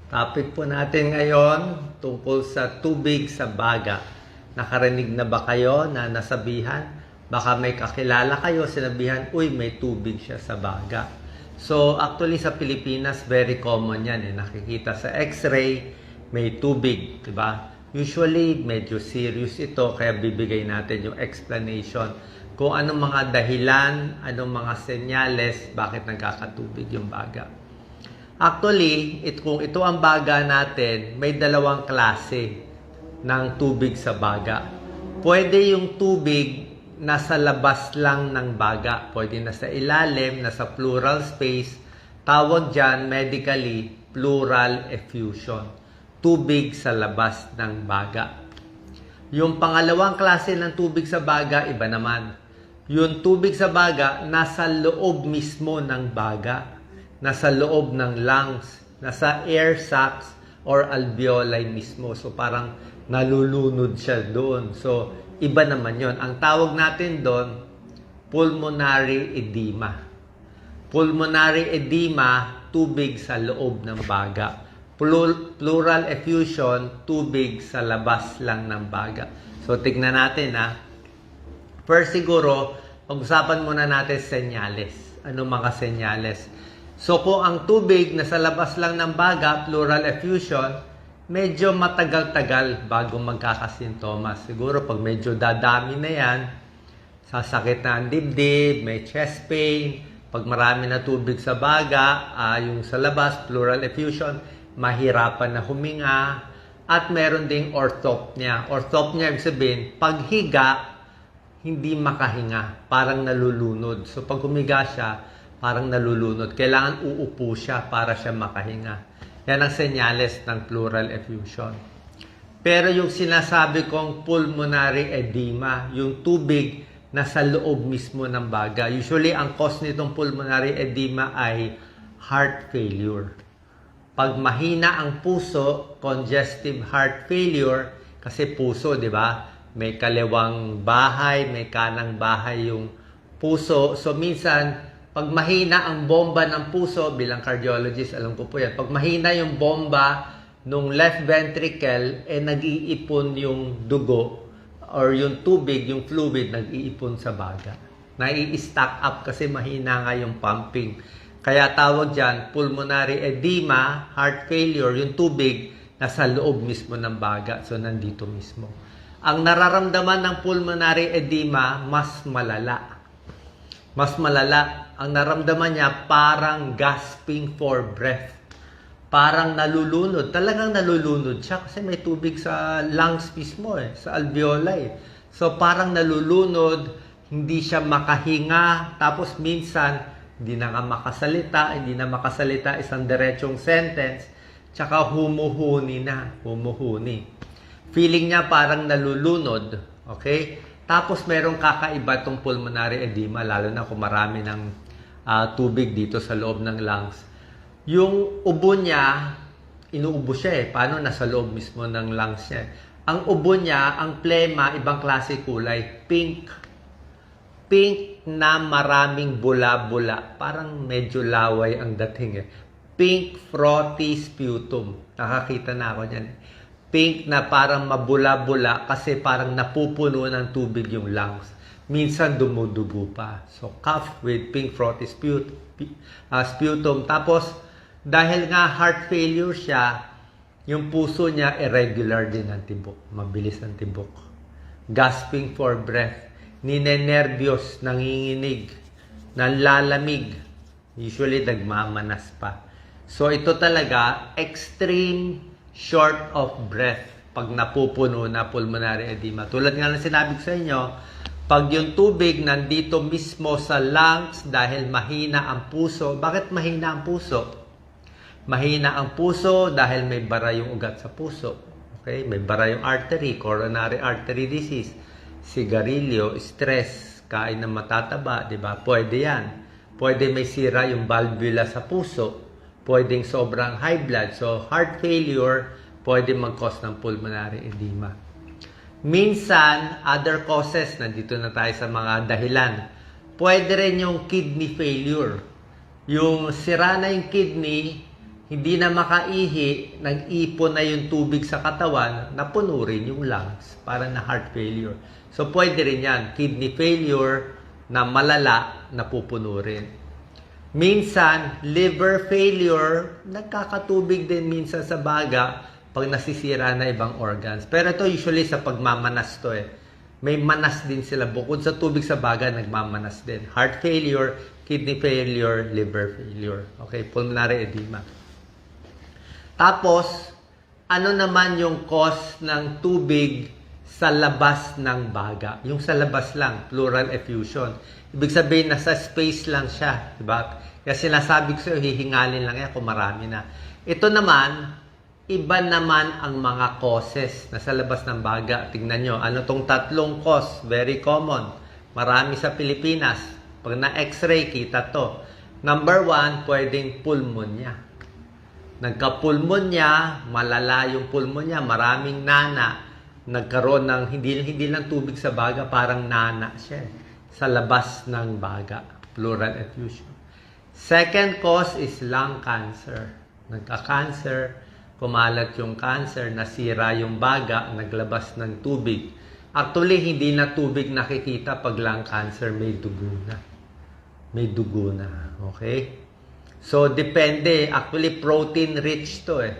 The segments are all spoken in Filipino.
Topic po natin ngayon tungkol sa tubig sa baga. Nakarinig na ba kayo na nasabihan? Baka may kakilala kayo, sinabihan, uy, may tubig siya sa baga. So, actually sa Pilipinas, very common yan. Nakikita sa x-ray, may tubig, di ba? Usually, medyo serious ito, kaya bibigay natin yung explanation kung anong mga dahilan, anong mga senyales, bakit nagkakatubig yung baga. Actually, kung ito ang baga natin, may dalawang klase ng tubig sa baga. Pwede yung tubig nasa labas lang ng baga. Pwede nasa ilalim, nasa pleural space. Tawag dyan, medically, pleural effusion. Tubig sa labas ng baga. Yung pangalawang klase ng tubig sa baga, iba naman. Yung tubig sa baga, nasa loob mismo ng baga. Nasa loob ng lungs, nasa air sacs or alveoli mismo. So parang nalulunod siya doon. So iba naman yon. Ang tawag natin doon, pulmonary edema. Pulmonary edema, tubig sa loob ng baga. Pleural effusion, tubig sa labas lang ng baga. So tignan natin ha. First siguro, pag-usapan muna natin senyales. Ano mga senyales? So kung ang tubig na sa labas lang ng baga, pleural effusion, medyo matagal-tagal bago magkakasintomas. Siguro pag medyo dadami na yan, sasakit na ang dibdib, may chest pain, pag marami na tubig sa baga, yung sa labas, pleural effusion, mahirapan na huminga, at meron ding orthopnea. Orthopnea, ibig sabihin, paghiga, hindi makahinga, parang nalulunod. So pag humiga siya, parang nalulunod. Kailangan uupo siya para siya makahinga. Yan ang senyales ng pleural effusion. Pero yung sinasabi kong pulmonary edema, yung tubig na sa loob mismo ng baga. Usually, ang cause nitong pulmonary edema ay heart failure. Pag mahina ang puso, congestive heart failure, kasi puso, di ba? May kaliwang bahay, may kanang bahay yung puso. So, minsan, pag mahina ang bomba ng puso, bilang cardiologist, alam ko po yan, pag mahina yung bomba nung left ventricle, nag-iipon yung dugo or yung tubig, yung fluid, nag-iipon sa baga. Nai-stack up kasi mahina nga yung pumping. Kaya tawag dyan, pulmonary edema, heart failure, yung tubig nasa loob mismo ng baga. So, nandito mismo. Ang nararamdaman ng pulmonary edema, mas malala. Mas malala. Ang naramdaman niya parang gasping for breath. Parang nalulunod. Talagang nalulunod siya kasi may tubig sa lungs mismo sa alveoli. So parang nalulunod, hindi siya makahinga, tapos minsan hindi na makasalita isang diretsong sentence, tsaka humuhuni na, humuhuni. Feeling niya parang nalulunod, okay? Tapos merong kakaiba itong pulmonary edema, lalo na kung marami ng tubig dito sa loob ng lungs. Yung ubo niya, inuubo siya Paano? Nasa loob mismo ng lungs niya. Ang ubo niya, ang plema, ibang klase kulay, pink. Pink na maraming bula-bula. Parang medyo laway ang dating Pink frothy sputum. Nakakita na ako niyan. Pink na parang mabula-bula kasi parang napupuno ng tubig yung lungs. Minsan dumudugo pa. So, cough with pink frothy sputum. Tapos, dahil nga heart failure siya, yung puso niya irregular din ang tibok. Mabilis ang tibok. Gasping for breath. Ninenervyos, nanginginig, nanlalamig. Usually, nagmamanas pa. So, ito talaga, extreme short of breath pag napupuno na pulmonary edema. Tulad nga ng sinabi ko sa inyo, pag yung tubig nandito mismo sa lungs dahil mahina ang puso. Bakit mahina ang puso? Mahina ang puso dahil may bara yung ugat sa puso. Okay? May bara yung artery, coronary artery disease, sigarilyo, stress, kain ng matataba, di ba? Pwede yan. Pwede may sira yung valvula sa puso. Pwedeng sobrang high blood. So, heart failure, pwede mag-cause ng pulmonary edema. Minsan, other causes, nandito na tayo sa mga dahilan. Pwede rin yung kidney failure. Yung sira na yung kidney, hindi na makaihi, nag-ipon na yung tubig sa katawan, napuno rin yung lungs, para na heart failure. So, pwede rin yan. Kidney failure na malala, napupuno rin. Minsan, liver failure, nagkakatubig din minsan sa baga pag nasisira na ibang organs. Pero ito usually sa pagmamanas to eh. May manas din sila. Bukod sa tubig sa baga, nagmamanas din. Heart failure, kidney failure, liver failure. Okay, pulmonary edema. Tapos, ano naman yung cause ng tubig sa labas ng baga? Yung sa labas lang, pleural effusion. Ibig sabihin, nasa space lang siya. Diba? Kaya sinasabi ko sa'yo, hihingalin lang yan kung marami na. Ito naman, iba naman ang mga causes na sa labas ng baga. Tingnan nyo, ano tong tatlong cause? Very common. Marami sa Pilipinas. Pag na-x-ray, kita to. Number 1, pwedeng pulmonya. Nagka-pulmonya, malala yung pulmonya, maraming nana. Nagkaroon ng hindi lang tubig sa baga, parang nana siya sa labas ng baga, pleural effusion. Second cause is lung cancer. Nagka-cancer, kumalat yung cancer, nasira yung baga, naglabas ng tubig. Actually, hindi na tubig nakikita pag lung cancer, may dugo na. May dugo na, okay? So, depende. Actually, protein-rich to eh.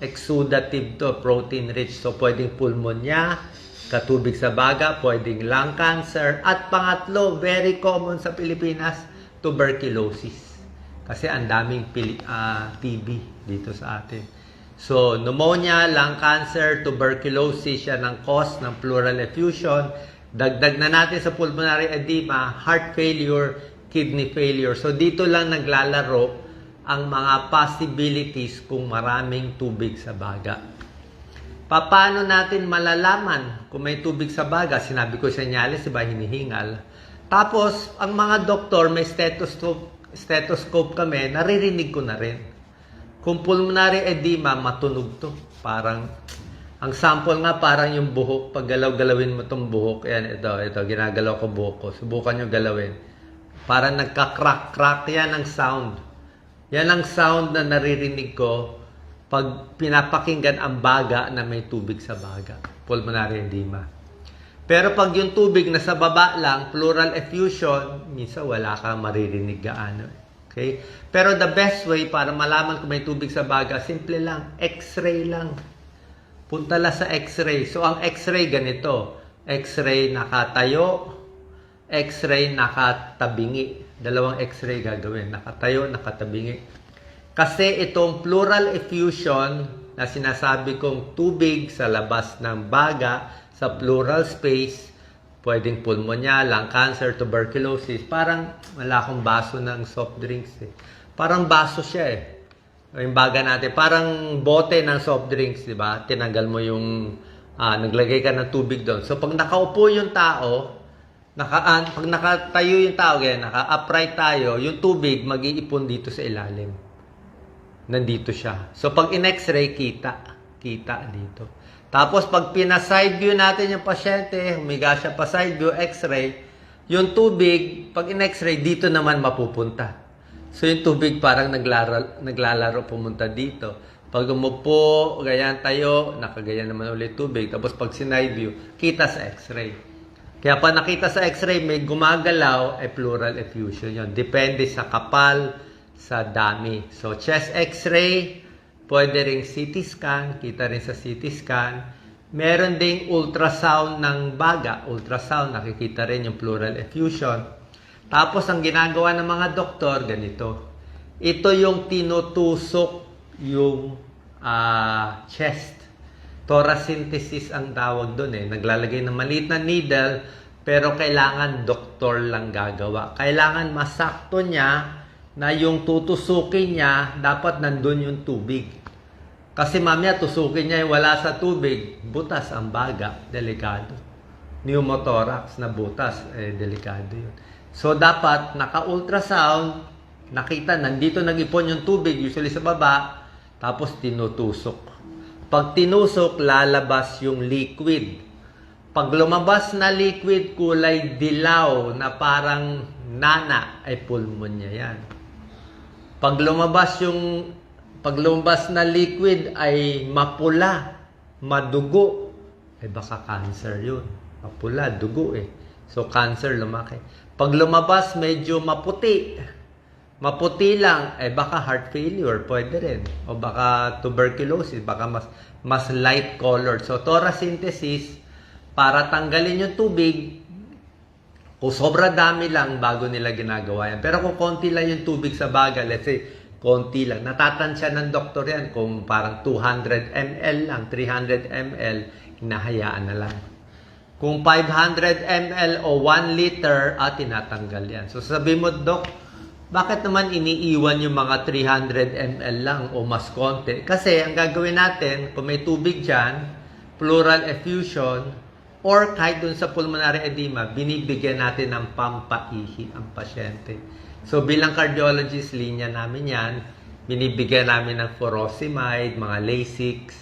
Exudative to, protein-rich. So, pwedeng pulmonya, katubig sa baga, pwedeng lung cancer. At pangatlo, very common sa Pilipinas, tuberculosis. Kasi ang daming TB dito sa atin. So, pneumonia, lung cancer, tuberculosis, yan ang cause ng pleural effusion. Dagdag na natin sa pulmonary edema, heart failure, kidney failure. So, dito lang naglalaro ang mga possibilities kung maraming tubig sa baga. Paano natin malalaman kung may tubig sa baga? Sinabi ko sa senyales, diba, hinihingal. Tapos, ang mga doktor, may stethoscope kami, naririnig ko na rin. Kung pulmonary edema, matunog to. Parang, ang sample nga, parang yung buhok. Pag galaw-galawin mo tong buhok, yan, ito, ginagalaw ko buhok ko. Subukan nyo galawin. Parang nagka-crack-crack, yan ang sound. Yan ang sound na naririnig ko pag pinapakinggan ang baga na may tubig sa baga. Pulmonary edema. Pero pag yung tubig nasa baba lang, pleural effusion, minsan wala kang maririnig gaano. Okay? Pero the best way para malaman kung may tubig sa baga, simple lang, x-ray lang. Punta lang sa x-ray. So ang x-ray ganito. X-ray nakatayo, x-ray nakatabingi. Dalawang x-ray gagawin. Nakatayo, nakatabingi. Kasi itong pleural effusion na sinasabi kong tubig sa labas ng baga, sa pleural space, pwedeng pulmonya, lung cancer, tuberculosis. Parang wala akong baso ng soft drinks eh. Parang baso siya eh. Yung baga natin. Parang bote ng soft drinks, di ba? Tinanggal mo yung, naglagay ka ng tubig doon. So pag nakaupo yung tao, pag nakatayo yung tao, naka-upright tayo, yung tubig mag-iipon dito sa ilalim. Nandito siya. So, pag in-x-ray, kita dito. Tapos, pag pina-side view natin yung pasyente, humiga siya pa side view, x-ray, yung tubig, pag in-x-ray, dito naman mapupunta. So, yung tubig parang naglalaro pumunta dito. Pag umupo, ganyan tayo, nakagayan naman ulit tubig. Tapos, pag sinide view, kita sa x-ray. Kaya pa nakita sa x-ray, may gumagalaw, pleural effusion yun. Depende sa kapal, sa dami. So, chest x-ray, pwede ring CT scan, kita rin sa CT scan. Meron ding ultrasound ng baga. Ultrasound, nakikita rin yung pleural effusion. Tapos, ang ginagawa ng mga doktor, ganito. Ito yung tinutusok yung chest. Thoracentesis ang tawag doon eh. Naglalagay ng maliit na needle, pero kailangan doktor lang gagawa. Kailangan masakto niya na yung tutusukin niya, dapat nandun yung tubig. Kasi mamaya tusukin niya yung wala sa tubig, butas ang baga, delikado. Pneumothorax na butas, delikado yun. So dapat naka-ultrasound, nakita, nandito nag-ipon yung tubig, usually sa baba, tapos tinutusok. Pag tinusok, lalabas yung liquid. Pag lumabas na liquid, kulay dilaw na parang nana, ay pulmonya yan. Pag lumabas yung pag lumabas na liquid ay mapula, madugo, baka cancer yun. Mapula, dugo So, cancer lumaki. Pag lumabas, medyo maputi lang, baka heart failure, pwede rin. O baka tuberculosis, baka mas light colored. So, torasynthesis, para tanggalin yung tubig, kung sobra dami lang, bago nila ginagawa yan. Pero kung konti lang yung tubig sa baga, let's say, konti lang. Natatansya ng doktor yan kung parang 200 ml lang, 300 ml, hinahayaan na lang. Kung 500 ml o 1 liter, tinatanggal yan. So sabi mo, Dok, bakit naman iniiwan yung mga 300 ml lang o mas konti? Kasi ang gagawin natin, kung may tubig dyan, pleural effusion, or kahit dun sa pulmonary edema, binibigyan natin ng pampaihi ang pasyente. So bilang cardiologist, linya namin yan, binibigyan namin ng furosemide, mga Lasix,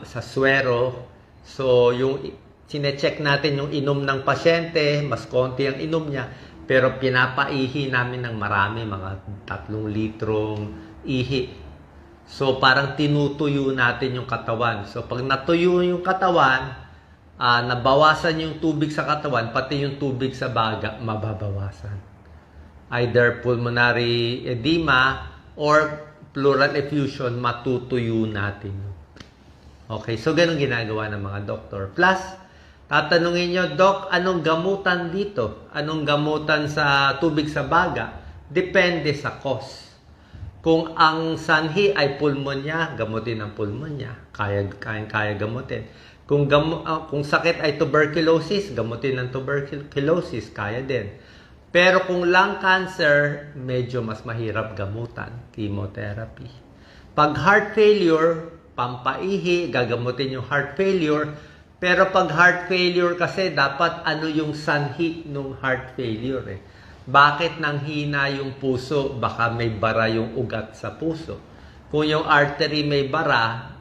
sa suero. So yung sinecheck natin yung inom ng pasyente, mas konti ang inom niya, pero pinapaihi namin ng marami, mga 3 litrong ihi. So parang tinutuyo natin yung katawan. So pag natuyo yung katawan, nabawasan yung tubig sa katawan, pati yung tubig sa baga, mababawasan. Either pulmonary edema or pleural effusion, matutuyo natin. Okay, so ganun ginagawa ng mga doktor. Plus, tatanungin nyo, Doc, anong gamutan dito? Anong gamutan sa tubig sa baga? Depende sa cause. Kung ang sanhi ay pulmonya, gamutin ang pulmonya. Kaya gamutin. Kung sakit ay tuberculosis, gamutin ng tuberculosis, kaya din. Pero kung lung cancer, medyo mas mahirap gamutan, chemotherapy. Pag heart failure, pampaihi, gagamutin yung heart failure. Pero pag heart failure kasi, dapat ano yung sanhi ng heart failure Bakit nang hina yung puso? Baka may bara yung ugat sa puso. Kung yung artery may bara,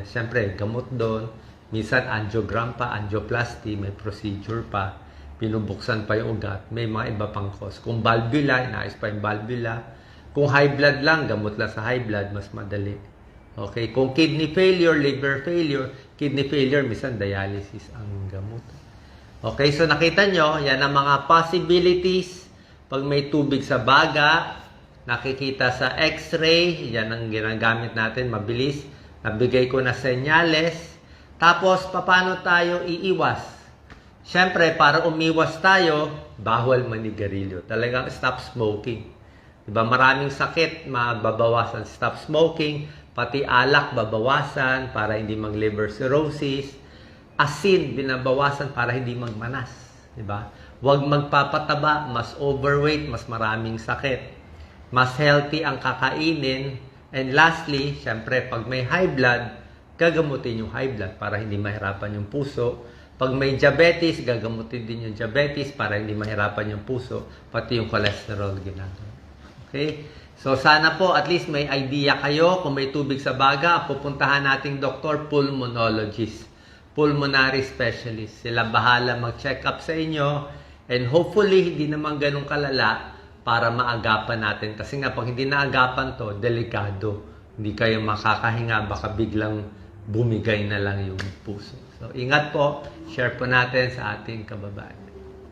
siyempre, gamot doon. Minsan, angiogram pa, angioplasty, may procedure pa. Pinubuksan pa yung ugat. May mga iba pang cause. Kung valvula, inaayos pa yung valvula. Kung high blood lang, gamot lang sa high blood, mas madali. Okay? Kung kidney failure, liver failure, kidney failure, minsan dialysis ang gamot. Okay? So, nakita nyo, yan ang mga possibilities. Pag may tubig sa baga, nakikita sa x-ray, yan ang ginagamit natin, mabilis. Nabigay ko na senyales. Tapos, paano tayo iiwas? Siyempre, para umiwas tayo, bawal manigarilyo. Talagang stop smoking. Diba? Maraming sakit, mababawasan. Stop smoking, pati alak, babawasan para hindi mag-liver cirrhosis. Asin, binabawasan para hindi magmanas. Diba? Huwag magpapataba, mas overweight, mas maraming sakit. Mas healthy ang kakainin. And lastly, siyempre, pag may high blood, gagamutin yung high blood para hindi mahirapan yung puso. Pag may diabetes, gagamutin din yung diabetes para hindi mahirapan yung puso, pati yung cholesterol ginagawa. Okay? So, sana po at least may idea kayo kung may tubig sa baga, pupuntahan nating doktor, pulmonologist, pulmonary specialist. Sila bahala mag-check up sa inyo and hopefully hindi naman ganun kalala para maagapan natin. Kasi nga, pag hindi naagapan to, delikado. Hindi kayo makakahinga, baka biglang bumigay na lang yung puso. So, ingat po. Share po natin sa ating kababayan.